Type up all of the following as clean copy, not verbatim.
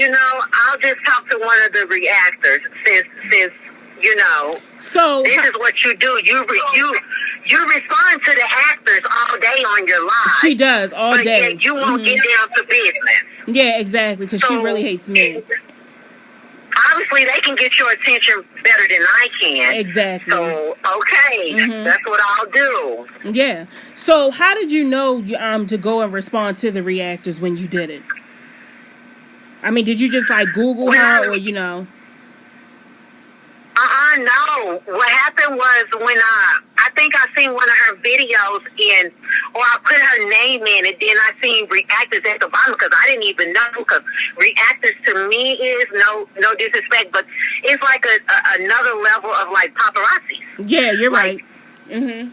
I'll just talk to one of the reactors since So this is what you do. You respond to the actors all day on your live. She does all but day. Yet you won't get down to business. Yeah, exactly. Because she really hates me. Obviously, they can get your attention better than I can. Exactly. So, okay, that's what I'll do. Yeah. So, how did you know to go and respond to the reactors when you did it? I mean, did you just Google her or No. What happened was when I think I seen one of her videos or I put her name in, and then I seen reactors at the bottom because I didn't even know, because reactors to me is no disrespect, but it's like another level of paparazzi. Yeah, you're right. Yeah.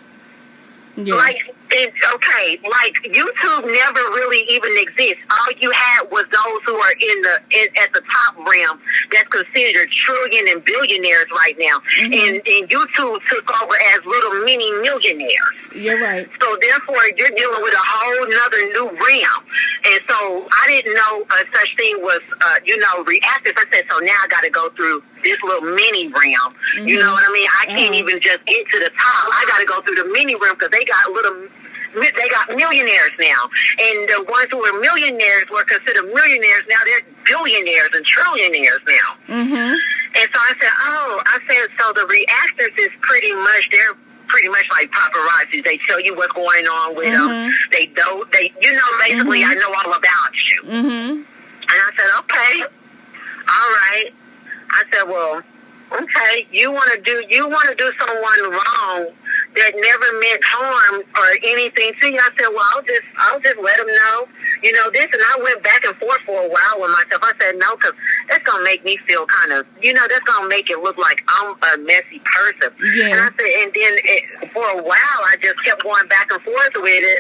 It's okay. YouTube never really even exists. All you had was those who are at the top realm that's considered trillion and billionaires right now. And YouTube took over as little mini millionaires. You're right. So therefore, you're dealing with a whole nother new realm. And so I didn't know such thing was, reactors. I said, so now I got to go through this little mini realm. You know what I mean? I can't even just get to the top. I got to go through the mini realm because they got millionaires now. And the ones who were millionaires were considered millionaires. Now they're billionaires and trillionaires now. And so I said, so the reactors is pretty much like paparazzi. They tell you what's going on with them. They basically I know all about you. And I said, okay, all right. I said, well, okay, you want to do someone wrong that never meant harm or anything to you. I said, well, I'll just let them know, this. And I went back and forth for a while with myself. I said, no, because that's going to make me feel kind of, that's going to make it look like I'm a messy person. Yeah. And I said, and then for a while, I just kept going back and forth with it,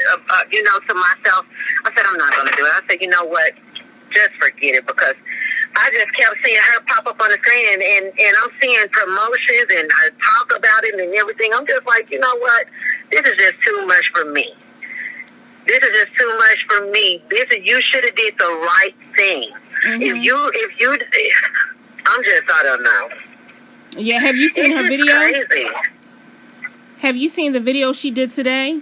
to myself. I said, I'm not going to do it. I said, you know what? Just forget it, because I just kept seeing her pop up on the screen, and I'm seeing promotions, and I talk about it and everything. I'm just like, you know what? This is just too much for me. You should have did the right thing. I don't know. Yeah, have you seen her video? Crazy. Have you seen the video she did today?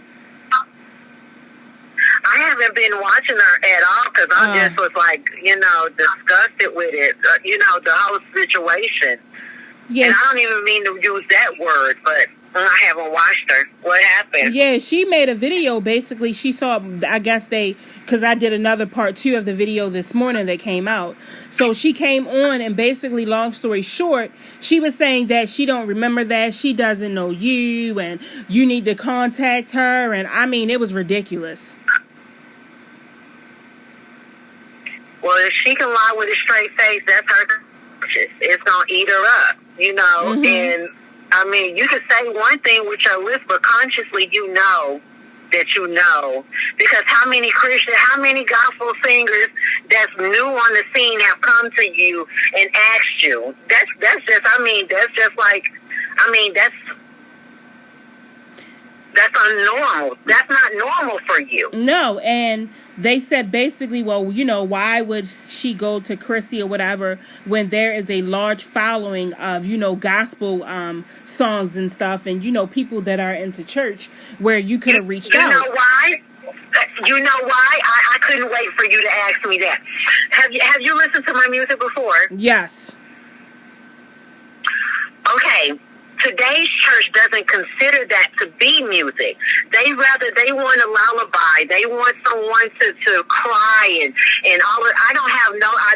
I haven't been watching her at all because I just was disgusted with it. The whole situation. Yes. And I don't even mean to use that word, but I haven't watched her. What happened? Yeah, she made a video. Basically, she saw, I guess because I did another part 2 of the video this morning that came out. So she came on, and basically, long story short, she was saying that she don't remember that, she doesn't know you, and you need to contact her. And I mean, it was ridiculous. Well, if she can lie with a straight face, that's her. It's going to eat her up, And, I mean, you can say one thing with your lips, but consciously you know that you know. Because how many gospel singers that's new on the scene have come to you and asked you? That's unnormal. That's not normal for you. No, and they said basically, well, why would she go to Chrissy or whatever when there is a large following of, gospel songs and stuff, and, people that are into church where you could have reached out. You know why? I couldn't wait for you to ask me that. Have you listened to my music before? Yes. Okay. Today's church doesn't consider that to be music. They want a lullaby. They want someone to cry and all of. I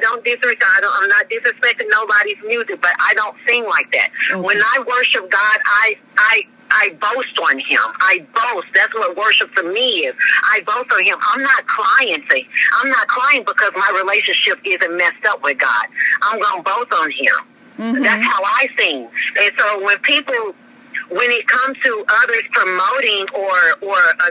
don't disrespect. I'm not disrespecting nobody's music, but I don't sing like that. Okay. When I worship God, I boast on Him. I boast. That's what worship for me is. I boast on Him. I'm not crying because my relationship isn't messed up with God. I'm gonna boast on Him. That's how I sing. And so when it comes to others promoting or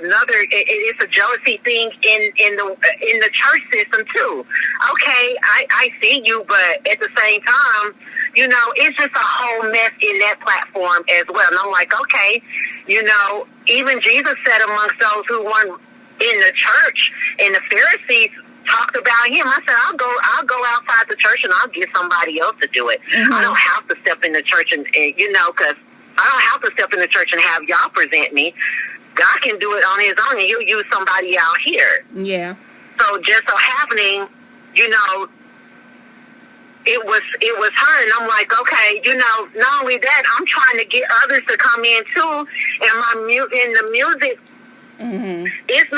another, it's a jealousy thing in the church system too. Okay, I see you, but at the same time, it's just a whole mess in that platform as well. And I'm like, okay, even Jesus said amongst those who were in the church, and the Pharisees talked about him. I said, I'll go outside the church and I'll get somebody else to do it. I don't have to step in the church and because I don't have to step in the church and have y'all present me. God can do it on his own, and he'll use somebody out here. Yeah. So just so happening, it was her, and I'm like, okay, not only that, I'm trying to get others to come in too, and in the music, it's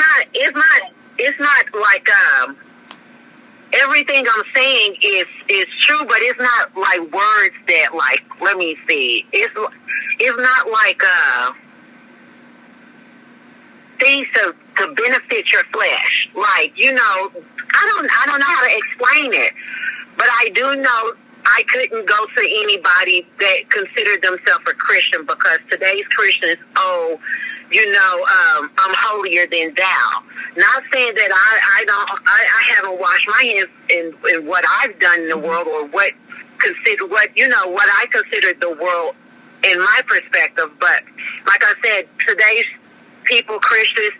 not like everything I'm saying is true, but it's not like words that, like, let me see, it's not like things to benefit your flesh, like, I don't know how to explain it. But I do know I couldn't go to anybody that considered themselves a Christian, because today's Christians, I'm holier than thou. Not saying that I haven't washed my hands in what I've done in the world, or what I consider the world in my perspective. But like I said, today's people, Christians,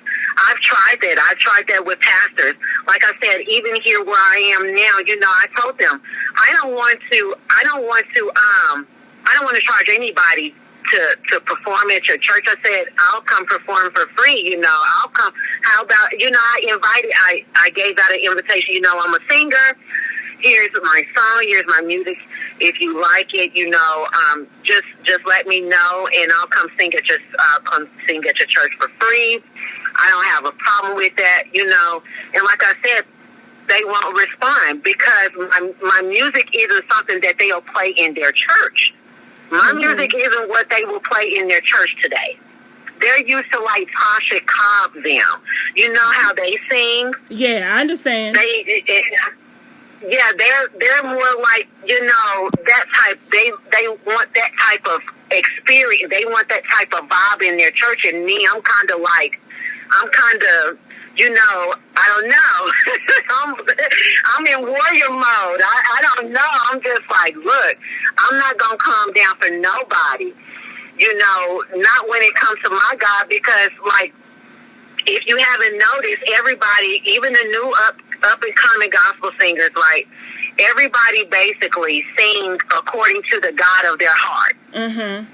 I've tried that. I've tried that with pastors. Like I said, even here where I am now, I told them I don't want to charge anybody to perform at your church. I said, I'll come perform for free. I'll come. How about, I gave out an invitation. I'm a singer. Here's my song. Here's my music. If you like it, just let me know, and I'll come sing at your church for free. I don't have a problem with that, And like I said, they won't respond, because my music isn't something that they'll play in their church. My music isn't what they will play in their church today. They're used to, like, Tasha Cobb them. You know how they sing? Yeah, I understand. They're more like, that type. They want that type of experience. They want that type of vibe in their church. And me, I'm kind of, I don't know. I'm in warrior mode. I don't know. I'm just like, look, I'm not going to calm down for nobody. Not when it comes to my God, because, like, if you haven't noticed, everybody, even the new up and coming gospel singers, like, everybody basically sings according to the God of their heart.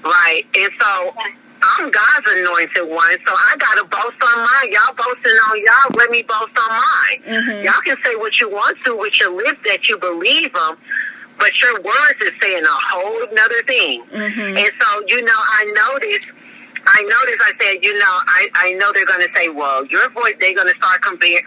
Right? And so I'm God's anointed one, so I gotta boast on mine. Y'all boasting on y'all, let me boast on mine. Y'all can say what you want to with your lips that you believe them, but your words is saying a whole nother thing. And so, I noticed, I said, I know they're going to say, well, your voice, they're going to start comparing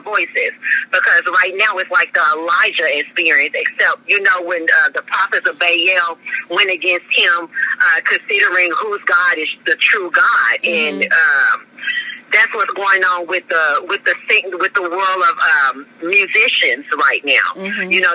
voices, because right now it's like the Elijah experience, except, when the prophets of Baal went against him, considering whose God is the true God. And that's what's going on with the world of musicians right now.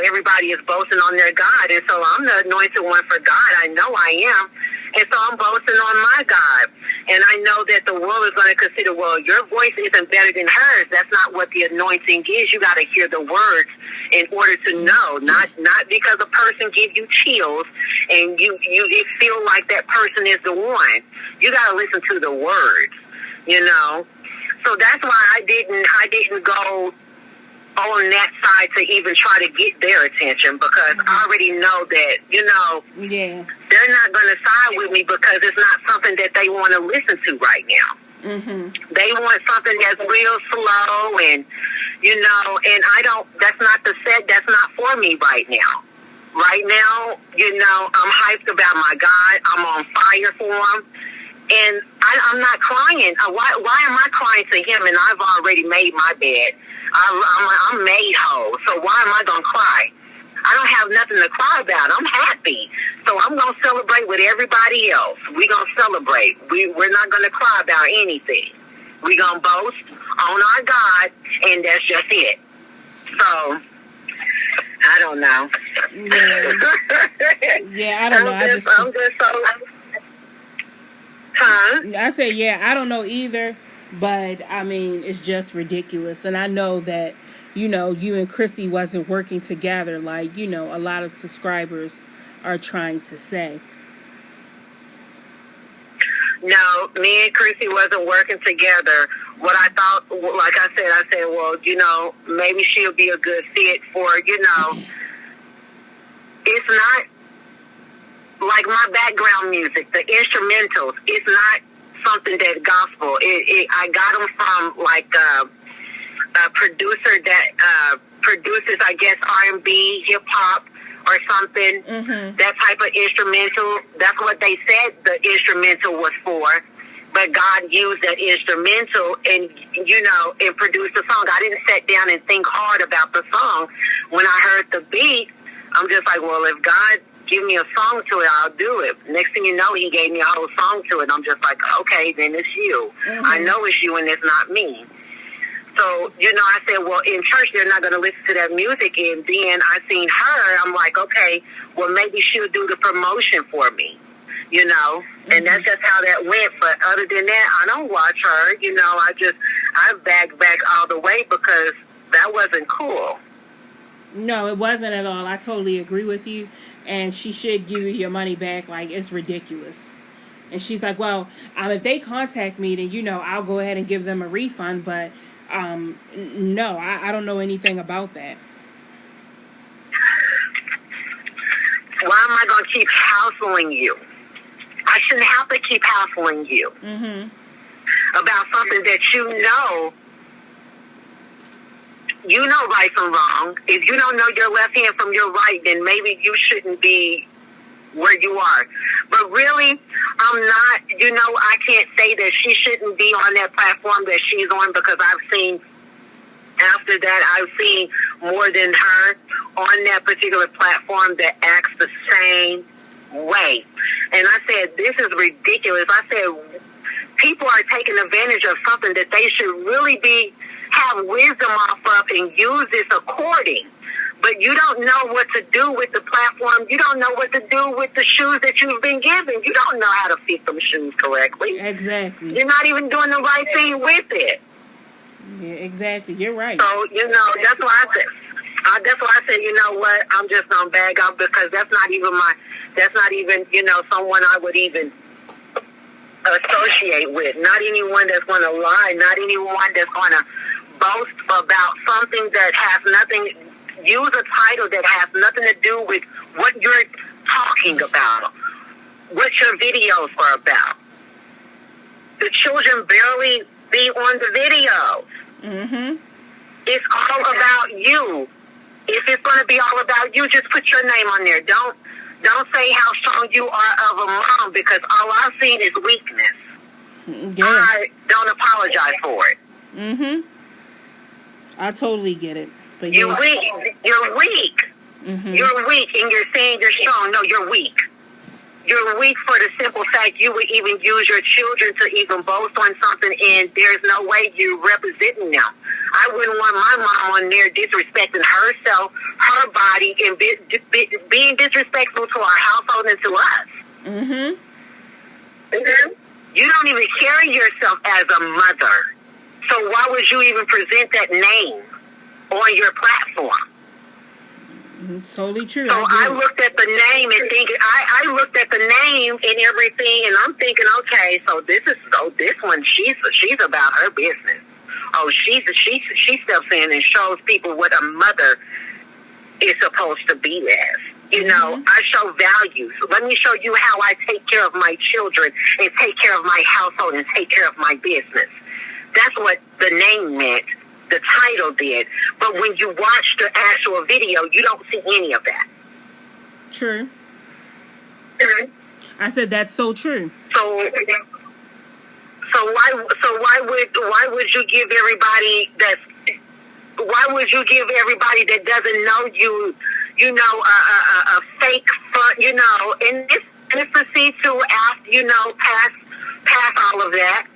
Everybody is boasting on their God, and so I'm the anointed one for God. I know I am. And so I'm boasting on my God. And I know that the world is going to consider, well, your voice isn't better than hers. That's not what the anointing is. You got to hear the words in order to know. Not because a person gives you chills and you feel like that person is the one. You got to listen to the words, So that's why I didn't go on that side to even try to get their attention, because I already know that, they're not going to side with me, because it's not something that they want to listen to right now. They want something that's real slow, and, and that's not for me right now. Right now, I'm hyped about my God. I'm on fire for him. And I'm not crying. Why am I crying to him, and I've already made my bed? I'm made whole. So why am I going to cry? I don't have nothing to cry about. I'm happy. So I'm going to celebrate with everybody else. We're going to celebrate. We're not going to cry about anything. We're going to boast on our God, and that's just it. So, I don't know. Yeah, I don't know. I'm just so... Huh? I said, I don't know either, but I mean, it's just ridiculous. And I know that, you and Chrissy wasn't working together like, a lot of subscribers are trying to say. No, me and Chrissy wasn't working together. what I thought, like I said, well, you know, maybe she'll be a good fit for, you know, it's not like my background music, the instrumentals. It's not something that's gospel. I got them from like a producer that produces, I guess, R&B, hip hop, or something. That type of instrumental. That's what they said the instrumental was for. But God used that instrumental and, you know, and produced the song. I didn't sit down and think hard about the song. When I heard the beat, I'm just like, well, if God give me a song to it, I'll do it. Next thing you know, he gave me a whole song to it. I'm just like, okay, then it's you. I know it's you and it's not me. So, you know, I said, well, in church, they're not going to listen to that music. And then I seen her. I'm like, okay, well, maybe she'll do the promotion for me, you know. And that's just how that went. But other than that, I don't watch her. You know, I backed back all the way because that wasn't cool. No, it wasn't at all. I totally agree with you. And she should give you your money back. Like, it's ridiculous. And she's like, well, if they contact me, then, you know, I'll go ahead and give them a refund. But, no, I don't know anything about that. Why am I going to keep hassling you? I shouldn't have to keep hassling you about something that you know right from wrong. If you don't know your left hand from your right, then maybe you shouldn't be where you are. But really, I'm not, you know, I can't say that she shouldn't be on that platform that she's on, because I've seen, after that, I've seen more than her on that particular platform that acts the same way. And I said, this is ridiculous. I said, people are taking advantage of something that they should really have wisdom off of and use this according. But you don't know what to do with the platform. You don't know what to do with the shoes that you've been given. You don't know how to fit them shoes correctly. Exactly. You're not even doing the right thing with it. Yeah, exactly. You're right. So, you know, that's why I said, you know what, I'm just going to bag up, because that's not even, you know, someone I would even associate with. Not anyone that's going to lie. Not anyone that's going to boast about something that has nothing, use a title that has nothing to do with what you're talking about, what your videos are about. The children barely be on the videos. It's all about you. If it's going to be all about you, just put your name on there. Don't say how strong you are of a mom, because all I've seen is weakness. Yeah. I don't apologize for it. I totally get it. But you're weak. You're weak. You're weak, and you're saying you're strong. No, you're weak. You're weak for the simple fact you would even use your children to even boast on something, and there's no way you're representing them. I wouldn't want my mom on there disrespecting herself, her body, and being disrespectful to our household and to us. You don't even carry yourself as a mother. So why would you even present that name on your platform? It's totally true. So I looked at the name and thinking, I looked at the name and everything, and I'm thinking, okay, so this one, she's about her business. Oh, she steps in and shows people what a mother is supposed to be as. You know, I show values. Let me show you how I take care of my children and take care of my household and take care of my business. That's what the name meant. The title did. But when you watch the actual video, you don't see any of that. True. I said that's so true. So why would you give everybody that doesn't know you, you know, a fake front, you know, and it's proceed to after, you know, pass all of that.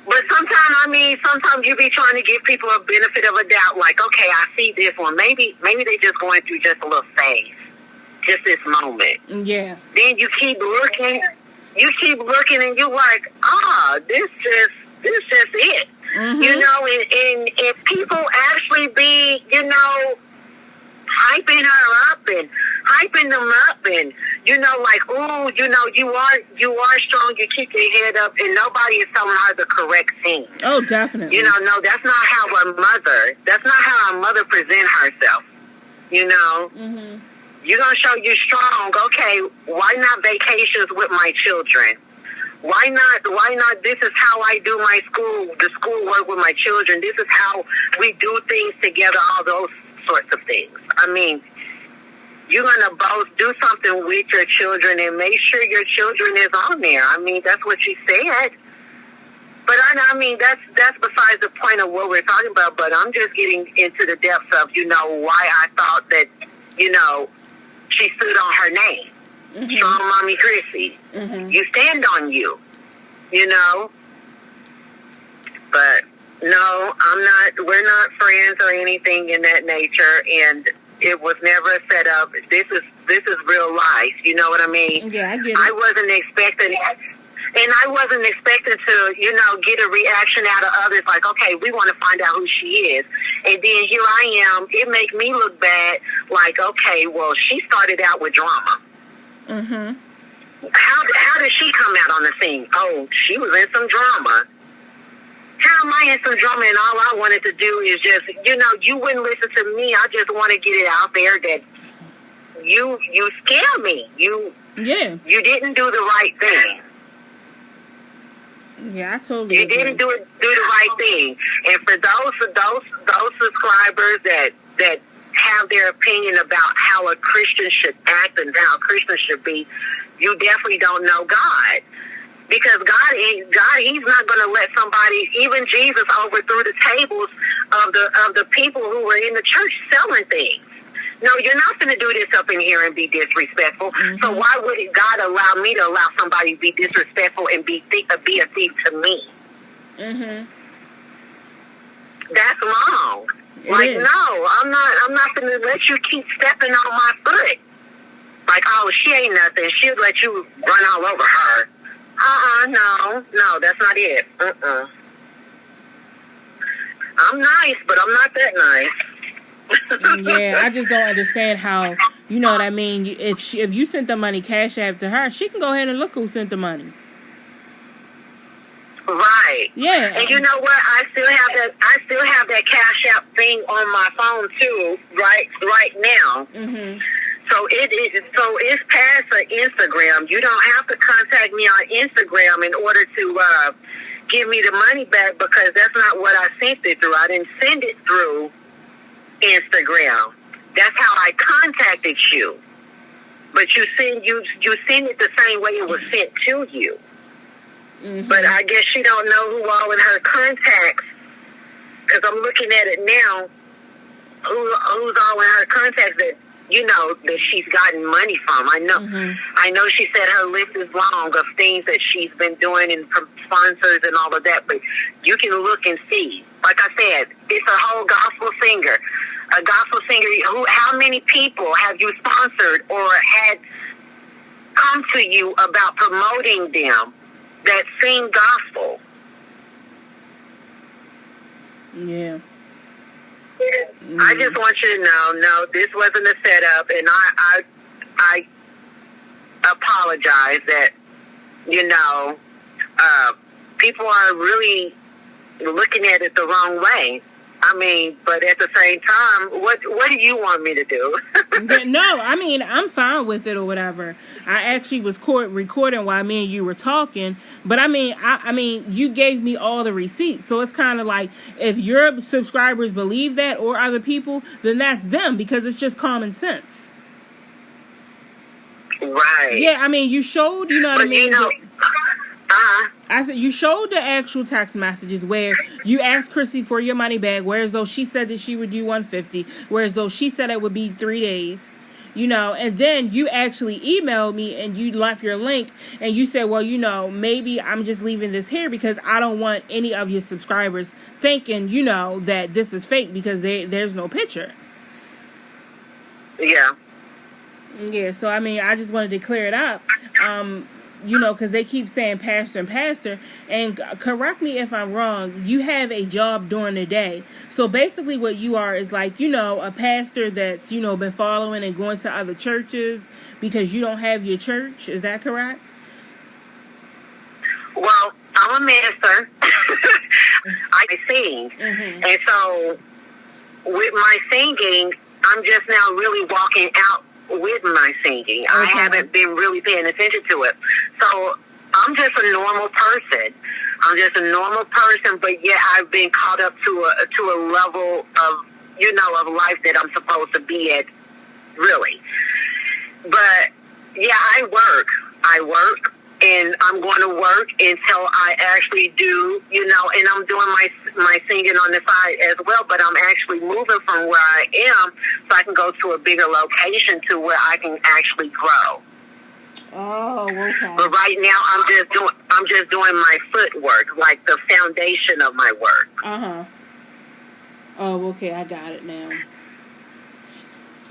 But sometimes you be trying to give people a benefit of a doubt, like, okay, I see this one. Maybe they just going through just a little phase, just this moment. Yeah. Then you keep looking, and you're like, this just it. You know, and if people actually be, you know, hyping her up and hyping them up, and like, ooh, you are strong. You keep your head up, and nobody is telling her the correct thing. Oh, definitely. No, that's not how a mother. That's not how a mother present herself. Mm-hmm. You're gonna show you're strong. Okay, why not vacations with my children? Why not? This is how I do the schoolwork with my children. This is how we do things together, all those sorts of things. I mean, you're going to both do something with your children and make sure your children is on there. I mean, that's what she said. But I mean, that's besides the point of what we're talking about, but I'm just getting into the depths of, why I thought that, she stood on her name. Mm-hmm. Strong Mommy Chrissy. Mm-hmm. You stand on you, But no, we're not friends or anything in that nature, and it was never a setup. This is real life, you know what I mean? Yeah, I get it. I wasn't expecting to, get a reaction out of others like, okay, we want to find out who she is. And then here I am. It make me look bad, like, okay, well, she started out with drama. Mm-hmm. How did she come out on the scene? Oh, she was in some drama. How am I in some drama and all I wanted to do is just, you wouldn't listen to me. I just want to get it out there that you scare me. You didn't do the right thing. Yeah, I totally You agree. didn't do the right thing. And for those subscribers that have their opinion about how a Christian should act and how a Christian should be, you definitely don't know God. Because God, He's not going to let somebody, even Jesus overthrew the tables of the people who were in the church selling things. No, you're not going to do this up in here and be disrespectful. Mm-hmm. So why would God allow me to allow somebody to be disrespectful and be a thief to me? Mm-hmm. That's wrong. No, I'm not going to let you keep stepping on my foot. Like, oh, she ain't nothing. She'll let you run all over her. No, that's not it. I'm nice, but I'm not that nice. Yeah, I just don't understand how, you know what I mean? If you sent the money Cash App to her, she can go ahead and look who sent the money. Right. Yeah. And you know what? I still have that Cash App thing on my phone too, right now. Mm-hmm. So it's past Instagram. You don't have to contact me on Instagram in order to give me the money back, because that's not what I sent it through. I didn't send it through Instagram. That's how I contacted you. But you send it the same way it was sent to you. Mm-hmm. But I guess she don't know who all in her contacts, because I'm looking at it now. Who's all in her contacts that that she's gotten money from. I know. Mm-hmm. I know she said her list is long of things that she's been doing and from sponsors and all of that. But you can look and see. Like I said, it's a whole gospel singer. A gospel singer. How many people have you sponsored or had come to you about promoting them that sing gospel? Yeah. I just want you to know, no, this wasn't a setup, and I apologize that, people are really looking at it the wrong way. I mean, but at the same time, what do you want me to do? No, I mean, I'm fine with it or whatever. I actually was recording while me and you were talking, but I mean, you gave me all the receipts, so it's kind of like if your subscribers believe that or other people, then that's them, because it's just common sense. Right. Yeah, I mean, you showed, what I mean? I said you showed the actual text messages where you asked Chrissy for your money back, whereas though she said that she would do $150, whereas though she said it would be 3 days, and then you actually emailed me and you left your link and you said, well, maybe I'm just leaving this here because I don't want any of your subscribers thinking, that this is fake because there's no picture. Yeah. Yeah, so I mean, I just wanted to clear it up. because they keep saying pastor and pastor, and correct me if I'm wrong, you have a job during the day. So basically what you are is like, a pastor that's, been following and going to other churches because you don't have your church. Is that correct? Well, I'm a minister. I sing. Mm-hmm. And so with my singing, I'm just now really walking out with my singing. Okay. I haven't been really paying attention to it. So I'm just a normal person. But yet I've been caught up to a level of, of life that I'm supposed to be at, really. But yeah, I work, and I'm going to work until I actually do, and I'm doing my singing on the side as well, but I'm actually moving from where I am so I can go to a bigger location to where I can actually grow. Oh, okay. But right now I'm just doing my footwork, like the foundation of my work. Uh-huh. Oh, okay, I got it now.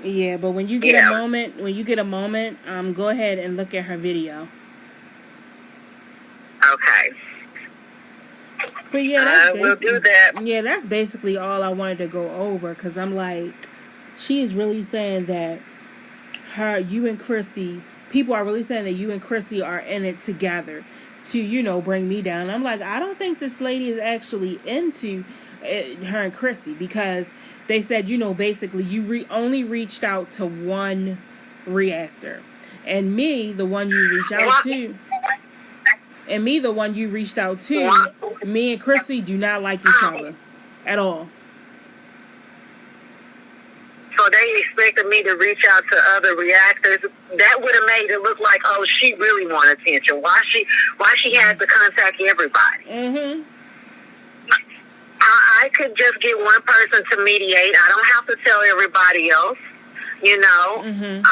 Yeah, but when you get a moment, go ahead and look at her video. Okay. But yeah, we'll do that. Yeah, that's basically all I wanted to go over, because I'm like, she is really saying that you and Chrissy, people are really saying that you and Chrissy are in it together to, bring me down. I'm like, I don't think this lady is actually into her and Chrissy, because they said, basically you only reached out to one reactor, and me, the one you reached out to. And me, the one you reached out to, me and Chrissy do not like each other at all. So they expected me to reach out to other reactors. That would have made it look like, oh, she really wanted attention. Why she had to contact everybody? Mm-hmm. I could just get one person to mediate. I don't have to tell everybody else. Mm-hmm.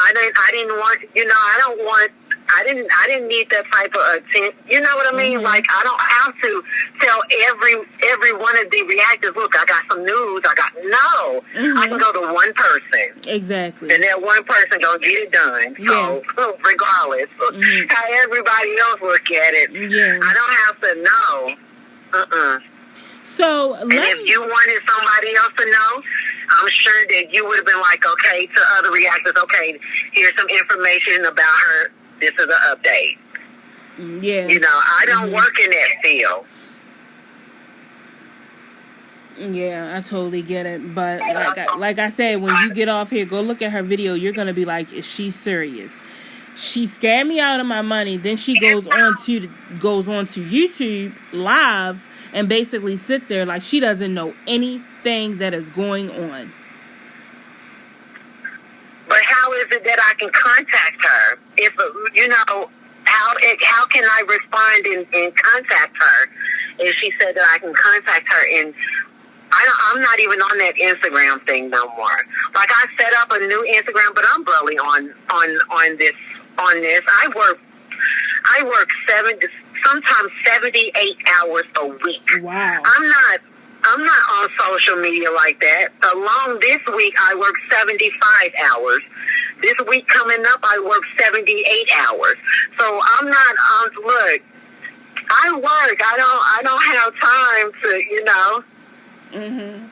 I didn't need that type of attention. You know what I mean? Mm-hmm. Like, I don't have to tell every one of the reactors, look, I got some news. No. Mm-hmm. I can go to one person. Exactly. And that one person gonna get it done. Yeah. So, regardless, how everybody else look at it, yeah. I don't have to know. So, and if you wanted somebody else to know, I'm sure that you would have been like, okay, to other reactors, okay, here's some information about her. This is an update. Yeah. I don't work in that field. Yeah, I totally get it. But like I said, when you get off here, go look at her video. You're going to be like, is she serious? She scammed me out of my money. Then she goes on to YouTube live and basically sits there like she doesn't know anything that is going on. But how is it that I can contact her? If how can I respond and contact her? If she said that I can contact her, and I'm not even on that Instagram thing no more. Like, I set up a new Instagram, but I'm barely on this. I work 78 hours a week. Wow. I'm not on social media like that. Along this week, I work 75 hours. This week coming up, I work 78 hours. So I'm not on. Look, I work. I don't have time to. Mm-hmm.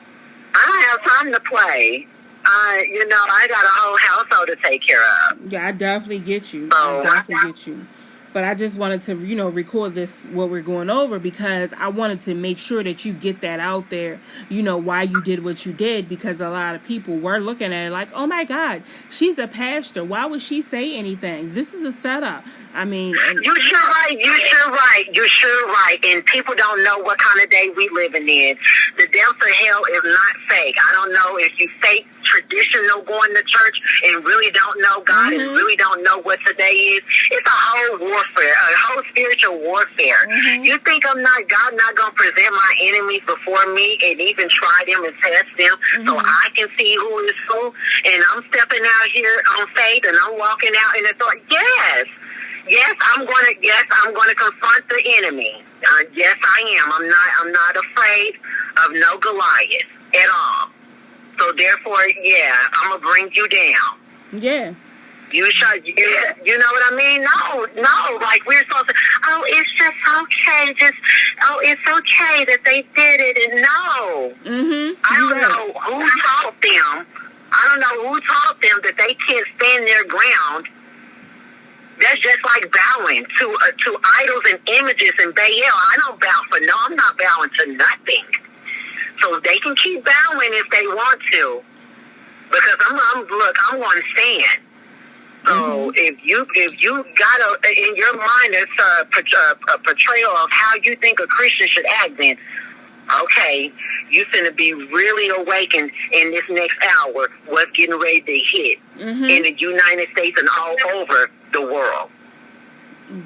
I don't have time to play. I got a whole household to take care of. Yeah, I definitely get you. So, I definitely get you. But I just wanted to, record this, what we're going over, because I wanted to make sure that you get that out there, why you did what you did, because a lot of people were looking at it like, oh my God, she's a pastor. Why would she say anything? This is a setup. I mean... You're sure right. And people don't know what kind of day we living in. The depths of hell is not fake. I don't know if you fake traditional going to church and really don't know God and really don't know what today is. It's a whole warfare, a whole spiritual warfare. You think God not going to present my enemies before me and even try them and test them so I can see who is who? And I'm stepping out here on faith and I'm walking out in the thought, yes, I'm going to confront the enemy. Yes, I am. I'm not afraid of no Goliath at all. So therefore, I'm going to bring you down. Yeah. You should, you know what I mean? No, like we're supposed to, oh, it's just okay, it's okay that they did it, and no. I don't know who taught them. I don't know who taught them that they can't stand their ground. That's just like bowing to idols and images and Baal. I don't bow for no, I'm not bowing to nothing. So they can keep bowing if they want to. Because I'm going to stand. So if you got in your mind it's a portrayal of how you think a Christian should act, then okay, you finna be really awakened in this next hour. What's getting ready to hit in the United States and all over the world.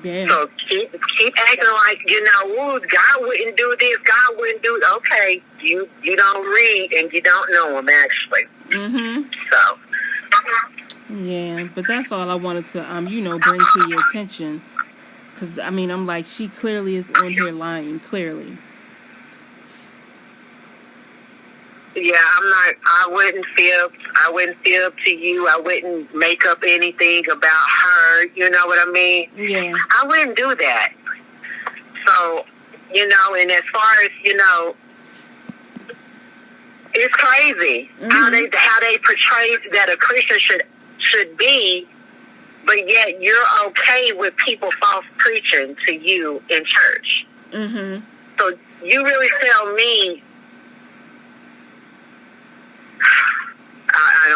Damn. So keep acting like, ooh, God wouldn't do this, God wouldn't do it. Okay, you don't read and you don't know him actually. So. Yeah, but that's all I wanted to, bring to your attention. Because, I'm like, she clearly is on here lying, clearly. Yeah, I wouldn't fib to you. I wouldn't make up anything about her. You know what I mean? Yeah. I wouldn't do that. So, and as far as, it's crazy how they portray that a Christian should be, but yet you're okay with people false preaching to you in church. So you really tell me,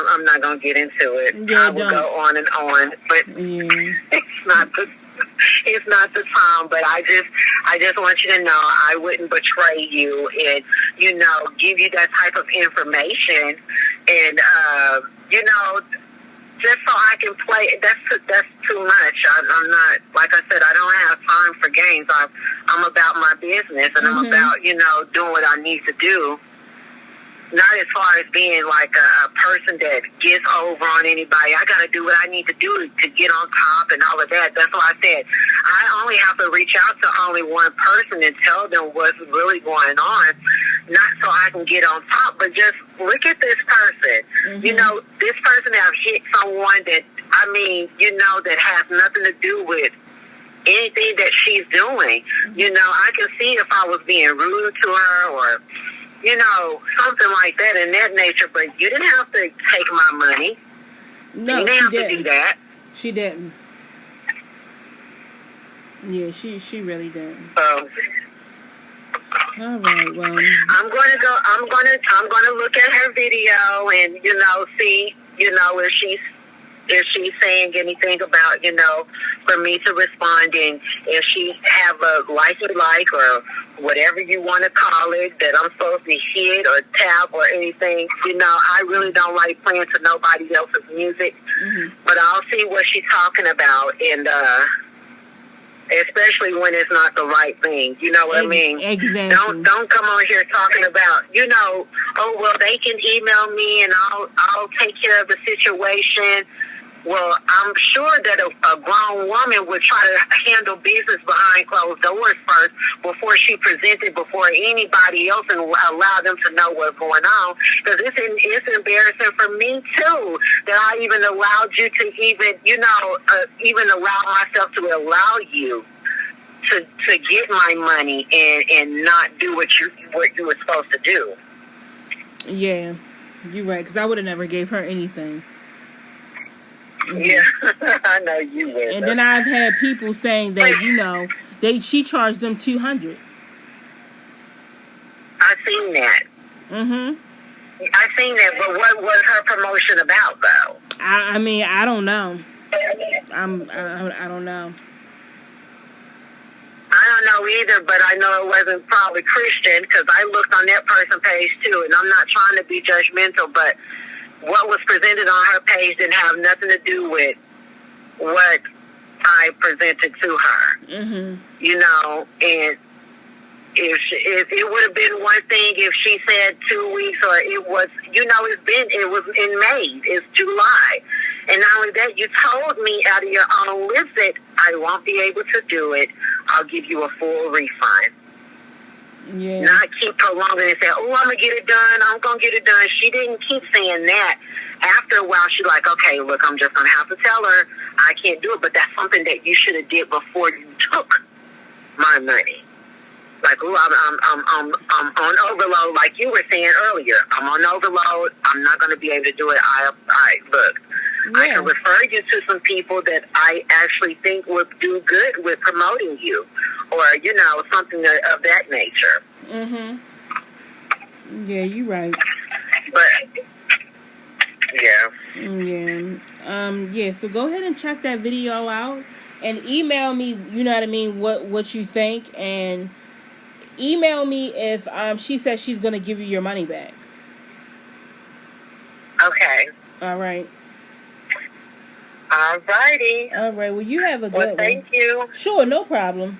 I'm not going to get into it. Yeah, I will go on and on, but it's not the time. But I just want you to know I wouldn't betray you and, give you that type of information and, just so I can play. That's too much. I'm not, like I said, I don't have time for games. I'm about my business and I'm about, doing what I need to do. Not as far as being like a person that gets over on anybody. I got to do what I need to do to get on top and all of that. That's why I said I only have to reach out to only one person and tell them what's really going on. Not so I can get on top, but just look at this person. This person have hit someone that, that has nothing to do with anything that she's doing. I can see if I was being rude to her or, something like that in that nature, but you didn't have to take my money. No, you didn't have to do that. She didn't. Yeah, she really didn't. So, all right, well, I'm gonna look at her video and see if she's saying anything about for me to respond, and if she have a like or whatever you want to call it that I'm supposed to hit or tap or anything. I really don't like playing to nobody else's music, but I'll see what she's talking about and. Especially when it's not the right thing. You know what I mean? Exactly. Don't come on here talking about, oh, well, they can email me and I'll take care of the situation. Well, I'm sure that a grown woman would try to handle business behind closed doors first before she presented before anybody else and allow them to know what's going on. Because it's embarrassing for me, too, that I even allowed you to even allow myself to allow you to get my money and not do what you were supposed to do. Yeah, you're right, because I would have never gave her anything. Yeah, I know you would. And then I've had people saying that, she charged them $200. I seen that. I seen that, but what was her promotion about, though? I don't know. I don't know. I don't know either, but I know it wasn't probably Christian because I looked on that person's page too, and I'm not trying to be judgmental, but what was presented on her page didn't have nothing to do with what I presented to her. And if it would have been one thing if she said 2 weeks or it was, it was in May, it's July. And not only that, you told me out of your own lips that I won't be able to do it. I'll give you a full refund. Yeah. Not keep prolonging and say, oh, I'm going to get it done. I'm going to get it done. She didn't keep saying that. After a while, she's like, okay, look, I'm just going to have to tell her I can't do it. But that's something that you should have did before you took my money. Like, ooh, I'm on overload, like you were saying earlier. I'm on overload. I'm not going to be able to do it. Look, Yeah. I can refer you to some people that I actually think would do good with promoting you, or something of that nature. Mhm. Yeah, you're right. But yeah. Yeah. So go ahead and check that video out and email me. You know what I mean? What you think, and email me if she says she's gonna give you your money back. Okay. All right. All righty. All right. Well, you have a good one. Thank you. Sure, no problem.